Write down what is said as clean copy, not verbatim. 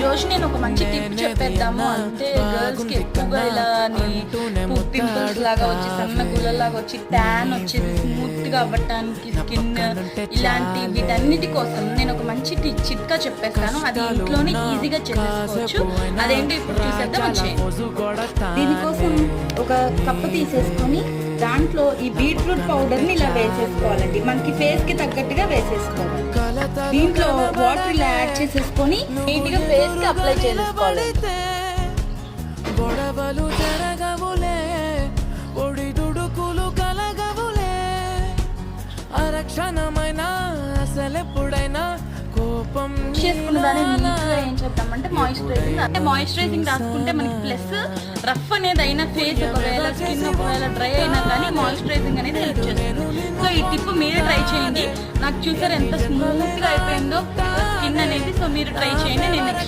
రోజు నేను ఒక మంచి టిప్ చెప్పేద్దాము అంటే గర్ల్స్ కి ఎక్కువగా ఇలా పింపుల్స్ లాగా వచ్చి సన్న గుల్లలాగా వచ్చి ట్యాన్ వచ్చేసి స్మూత్ గా అవ్వటానికి స్కిన్ ఇలాంటి వీటన్నిటి కోసం నేను ఒక మంచి చిట్కా చెప్పేస్తాను. అది ఇంట్లోనే ఈజీగా చేసేసుకోవచ్చు. అదేంటో ఇప్పుడు చూసేద్దాం వచ్చేయండి. దీనికోసం ఒక కప్పు తీసేసుకొని దాంట్లో ఈ బీట్రూట్ పౌడర్ ని ఇలా వేసేసుకోవాలండి. మనకి ఫేస్ కి తగ్గట్టుగా వేసేసుకోవాలి. దీంట్లో వాటర్ ఇలా యాడ్ చేసేసుకొని నీట్ గా ఫేస్ కి అప్లై చేసుకోవాలి. గొడవలు జరగవులే, ఒడిదుడుకులు కలగవులే, అరక్షణమైనా అసలెప్పుడైనా కోపం చేసుకున్న దాన్ని నీట్గా ఏం చేద్దామంటే మాయిశ్చరైజింగ్ రాసుకుంటే మనకి ప్లస్ రఫ్ అనేది అయినా ఫేస్ ఒకవేళ స్కిన్ ఒకవేళ డ్రై అయినా కానీ మాయిశ్చరైజింగ్ అనేది హెల్ప్ చేస్తుంది. సో ఈ టిప్ మీరే ట్రై చేయండి. నాకు చూసారు ఎంత స్మూత్ గా అయిపోయిందో స్కిన్ అనేది. సో మీరు ట్రై చేయండి. నేను నెక్స్ట్